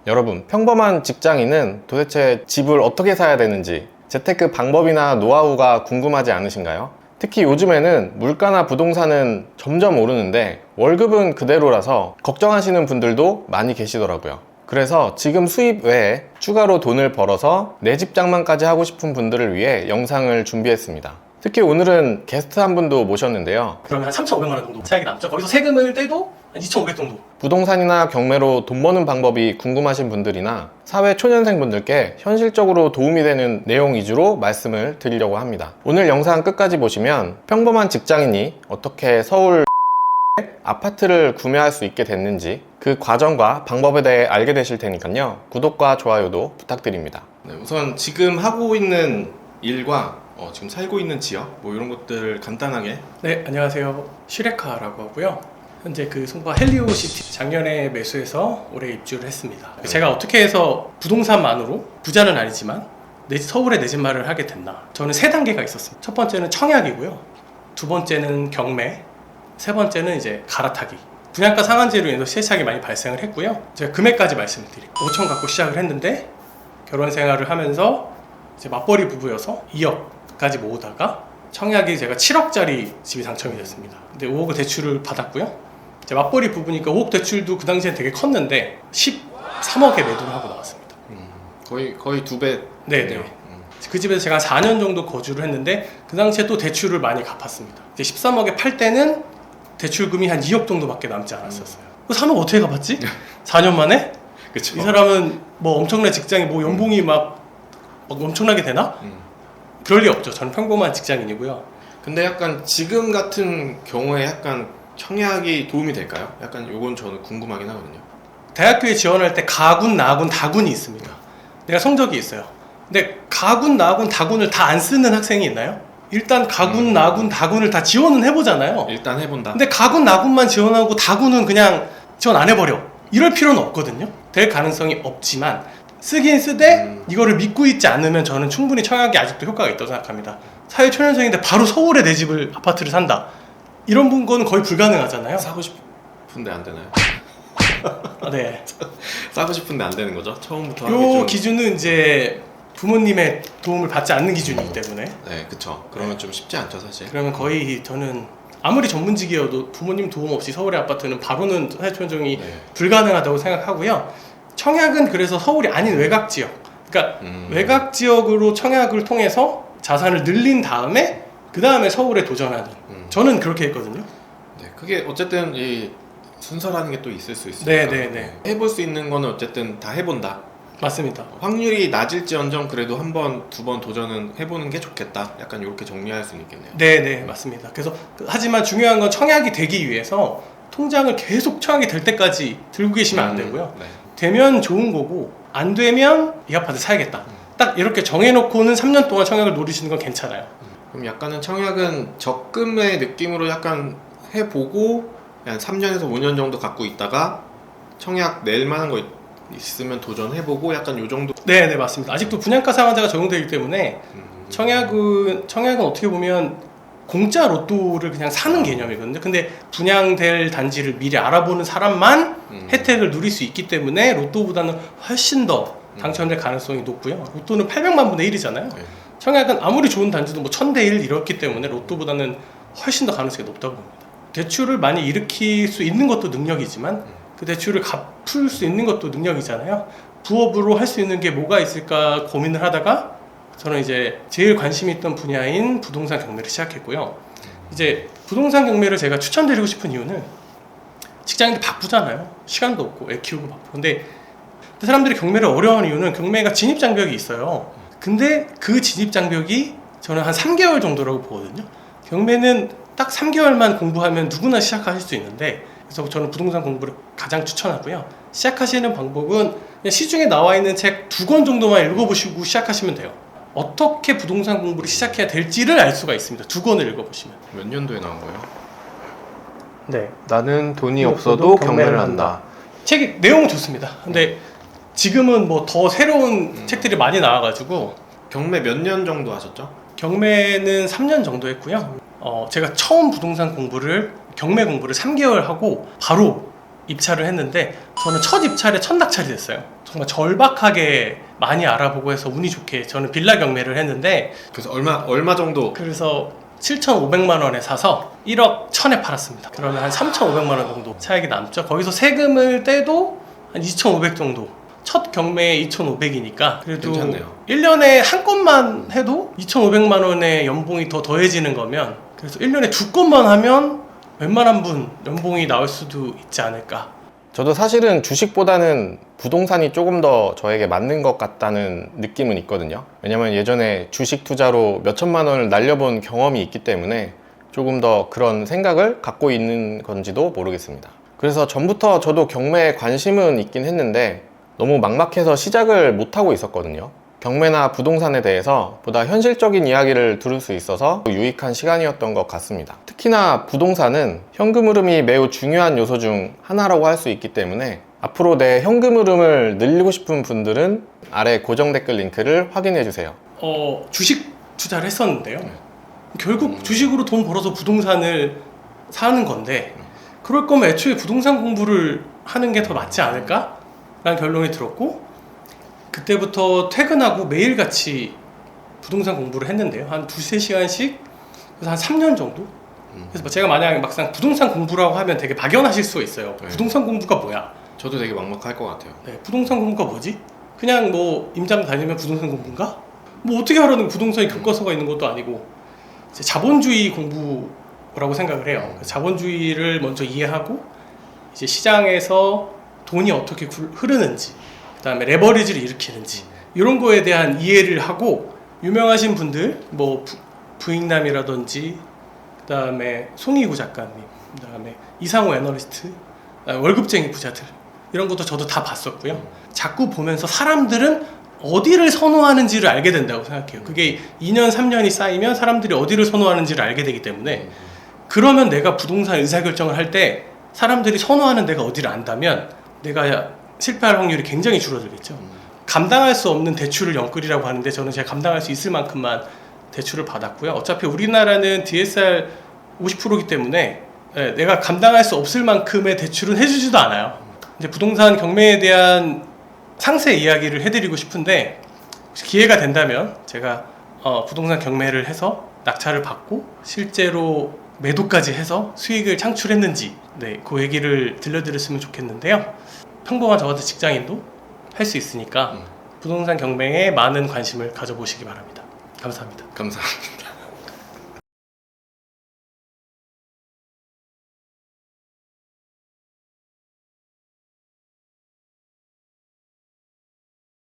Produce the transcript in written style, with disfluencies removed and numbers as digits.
여러분, 평범한 직장인은 도대체 집을 어떻게 사야 되는지 재테크 방법이나 노하우가 궁금하지 않으신가요? 특히 요즘에는 물가나 부동산은 점점 오르는데 월급은 그대로라서 걱정하시는 분들도 많이 계시더라고요. 그래서 지금 수입 외에 추가로 돈을 벌어서 내 집 장만까지 하고 싶은 분들을 위해 영상을 준비했습니다. 특히 오늘은 게스트 한 분도 모셨는데요. 그러면 한 3,500만 원 정도 차익이 남죠. 거기서 세금을 떼도 한 2,500 정도. 부동산이나 경매로 돈 버는 방법이 궁금하신 분들이나 사회 초년생 분들께 현실적으로 도움이 되는 내용 위주로 말씀을 드리려고 합니다. 오늘 영상 끝까지 보시면 평범한 직장인이 어떻게 서울 아파트를 구매할 수 있게 됐는지 그 과정과 방법에 대해 알게 되실 테니까요. 구독과 좋아요도 부탁드립니다. 네, 우선 지금 하고 있는 일과 지금 살고 있는 지역 뭐 이런 것들 간단하게. 네, 안녕하세요. 슈레카라고 하고요. 현재 그 송파 헬리오시티 작년에 매수해서 올해 입주를 했습니다. 제가 어떻게 해서 부동산만으로 부자는 아니지만 서울에 내 집 마련을 하게 됐나? 저는 3단계가 있었습니다. 첫 번째는 청약이고요. 두 번째는 경매, 세 번째는 이제 갈아타기. 분양가 상한제로 인해서 시세차익이 많이 발생을 했고요. 제가 금액까지 말씀을 드릴게요. 5천 갖고 시작을 했는데 결혼 생활을 하면서 이제 맞벌이 부부여서 2억까지 모으다가 청약이 제가 7억짜리 집이 당첨이 됐습니다. 근데 5억을 대출을 받았고요. 이제 맞벌이 부부니까 5억 대출도 그 당시엔 되게 컸는데 13억에 매도를 하고 나왔습니다. 거의 2배. 네네. 그 집에서 제가 4년 정도 거주를 했는데 그 당시에 또 대출을 많이 갚았습니다. 이제 13억에 팔 때는 대출금이 한 2억 정도밖에 남지 않았었어요. 그 3억 어떻게 갚았지? 4년 만에? 그쵸. 이 사람은 뭐 엄청난 직장이 뭐 연봉이 막 엄청나게 되나? 그럴 리 없죠. 저는 평범한 직장인이고요. 근데 약간 지금 같은 경우에 약간 청약이 도움이 될까요? 약간 요건 저는 궁금하긴 하거든요. 대학교에 지원할 때 가군, 나군, 다군이 있습니다. 내가 성적이 있어요. 근데 가군, 나군, 다군을 다 안 쓰는 학생이 있나요? 일단 가군, 나군, 다군을 다 지원은 해보잖아요. 일단 해본다. 근데 가군, 나군만 지원하고 다군은 그냥 지원 안 해버려. 이럴 필요는 없거든요. 될 가능성이 없지만 쓰긴 쓰되 이거를 믿고 있지 않으면 저는 충분히 청약이 아직도 효과가 있다고 생각합니다. 사회 초년생인데 바로 서울에 내 집을 아파트를 산다. 이런 분과는 거의 불가능하잖아요. 사고 싶은데 안 되나요? 네. 사고 싶은데 안 되는 거죠? 처음부터 요 하기 좀... 기준은 이제 부모님의 도움을 받지 않는 기준이기 때문에. 네, 그쵸. 그러면 좀 쉽지 않죠, 사실. 그러면 거의 저는 아무리 전문직이어도 부모님 도움 없이 서울의 아파트는 바로는 사회 초년생이 불가능하다고 생각하고요. 청약은 그래서 서울이 아닌 외곽 지역, 그러니까 외곽 지역으로 청약을 통해서 자산을 늘린 다음에 그 다음에 서울에 도전하는. 저는 그렇게 했거든요. 네, 그게 어쨌든 이 순서라는 게 또 있을 수 있으니까. 네네네. 해볼 수 있는 거는 어쨌든 다 해본다. 맞습니다. 확률이 낮을지언정 그래도 한 번, 두 번 도전은 해보는 게 좋겠다. 약간 이렇게 정리할 수 있겠네요. 네네, 맞습니다. 그래서 하지만 중요한 건 청약이 되기 위해서 통장을 계속 청약이 될 때까지 들고 계시면 안 되고요. 네. 되면 좋은 거고 안 되면 이 아파트 사야겠다. 딱 이렇게 정해놓고는 3년 동안 청약을 노리시는 건 괜찮아요. 그럼 약간은 청약은 적금의 느낌으로 약간 해보고 한 3년에서 5년 정도 갖고 있다가 청약 낼 만한 거 있으면 도전해보고 약간 요 정도. 네, 맞습니다. 아직도 분양가 상한제가 적용되기 때문에 청약은 어떻게 보면 공짜 로또를 그냥 사는 개념이거든요. 근데 분양될 단지를 미리 알아보는 사람만 혜택을 누릴 수 있기 때문에 로또보다는 훨씬 더 당첨될 가능성이 높고요. 로또는 800만 분의 1이잖아요. 청약은 아무리 좋은 단지도 뭐 1000대 1 이렇기 때문에 로또보다는 훨씬 더 가능성이 높다고 봅니다. 대출을 많이 일으킬 수 있는 것도 능력이지만 그 대출을 갚을 수 있는 것도 능력이잖아요. 부업으로 할 수 있는 게 뭐가 있을까 고민을 하다가 저는 이제 제일 관심 있던 분야인 부동산 경매를 시작했고요. 이제 부동산 경매를 제가 추천드리고 싶은 이유는 직장인들 바쁘잖아요. 시간도 없고 애 키우고 바쁘고. 근데 사람들이 경매를 어려워하는 이유는 경매가 진입장벽이 있어요. 근데 그 진입장벽이 저는 한 3개월 정도라고 보거든요. 경매는 딱 3개월만 공부하면 누구나 시작하실 수 있는데 그래서 저는 부동산 공부를 가장 추천하고요. 시작하시는 방법은 그냥 시중에 나와 있는 책 2권 정도만 읽어보시고 시작하시면 돼요. 어떻게 부동산 공부를 시작해야 될지를 알 수가 있습니다. 2권을 읽어보시면. 몇 년도에 나온 거예요? 네. 나는 돈이 없어도 경매를 한다. 책이 내용은 좋습니다. 근데 지금은 뭐 더 새로운 책들이 많이 나와가지고. 경매 몇 년 정도 하셨죠? 경매는 3년 정도 했고요. 제가 처음 부동산 공부를 경매 공부를 3개월 하고 바로 입찰을 했는데 저는 첫 입찰에 첫 낙찰이 됐어요. 정말 절박하게 많이 알아보고 해서 운이 좋게 저는 빌라 경매를 했는데 그래서 얼마 정도? 그래서 7,500만 원에 사서 1억 1,000에 팔았습니다. 그러면 한 3,500만 원 정도 차익이 남죠. 거기서 세금을 떼도 한 2,500 정도. 첫 경매에 2,500이니까 그래도 괜찮네요. 1년에 한 건만 해도 2,500만 원의 연봉이 더 더해지는 거면 그래서 1년에 두 건만 하면 웬만한 분 연봉이 나올 수도 있지 않을까. 저도 사실은 주식보다는 부동산이 조금 더 저에게 맞는 것 같다는 느낌은 있거든요. 왜냐면 예전에 주식 투자로 몇 천만 원을 날려본 경험이 있기 때문에 조금 더 그런 생각을 갖고 있는 건지도 모르겠습니다. 그래서 전부터 저도 경매에 관심은 있긴 했는데 너무 막막해서 시작을 못하고 있었거든요. 경매나 부동산에 대해서 보다 현실적인 이야기를 들을 수 있어서 유익한 시간이었던 것 같습니다. 특히나 부동산은 현금 흐름이 매우 중요한 요소 중 하나라고 할 수 있기 때문에 앞으로 내 현금 흐름을 늘리고 싶은 분들은 아래 고정 댓글 링크를 확인해 주세요. 주식 투자를 했었는데요. 결국 주식으로 돈 벌어서 부동산을 사는 건데 그럴 거면 애초에 부동산 공부를 하는 게 더 맞지 않을까? 라는 결론이 들었고 그때부터 퇴근하고 매일같이 부동산 공부를 했는데요. 한 2-3시간씩 그래서 한 3년 정도? 그래서 제가 만약에 막상 부동산 공부라고 하면 되게 막연하실 수가 있어요. 네. 부동산 공부가 뭐야? 저도 되게 막막할 것 같아요. 네, 부동산 공부가 뭐지? 그냥 뭐 임장 다니면 부동산 공부인가? 뭐 어떻게 하라는 부동산이 교과서가 있는 것도 아니고 이제 자본주의 공부라고 생각을 해요. 그래서 자본주의를 먼저 이해하고 이제 시장에서 돈이 어떻게 흐르는지 그 다음에 레버리지를 일으키는지 이런 거에 대한 이해를 하고 유명하신 분들 뭐 부익남이라든지 그 다음에 송이구 작가님 그 다음에 이상호 애널리스트 월급쟁이 부자들 이런 것도 저도 다 봤었고요. 자꾸 보면서 사람들은 어디를 선호하는지를 알게 된다고 생각해요. 그게 2년 3년이 쌓이면 사람들이 어디를 선호하는지를 알게 되기 때문에 그러면 내가 부동산 의사결정을 할 때 사람들이 선호하는 데가 어디를 안다면 내가 실패할 확률이 굉장히 줄어들겠죠. 감당할 수 없는 대출을 영끌이라고 하는데 저는 제가 감당할 수 있을 만큼만 대출을 받았고요. 어차피 우리나라는 DSR 50%이기 때문에 내가 감당할 수 없을 만큼의 대출은 해주지도 않아요. 이제 부동산 경매에 대한 상세 이야기를 해드리고 싶은데 혹시 기회가 된다면 제가 부동산 경매를 해서 낙찰을 받고 실제로 매도까지 해서 수익을 창출했는지 그 얘기를 들려드렸으면 좋겠는데요. 평범한 저 같은 직장인도 할 수 있으니까 부동산 경매에 많은 관심을 가져보시기 바랍니다. 감사합니다. 감사합니다.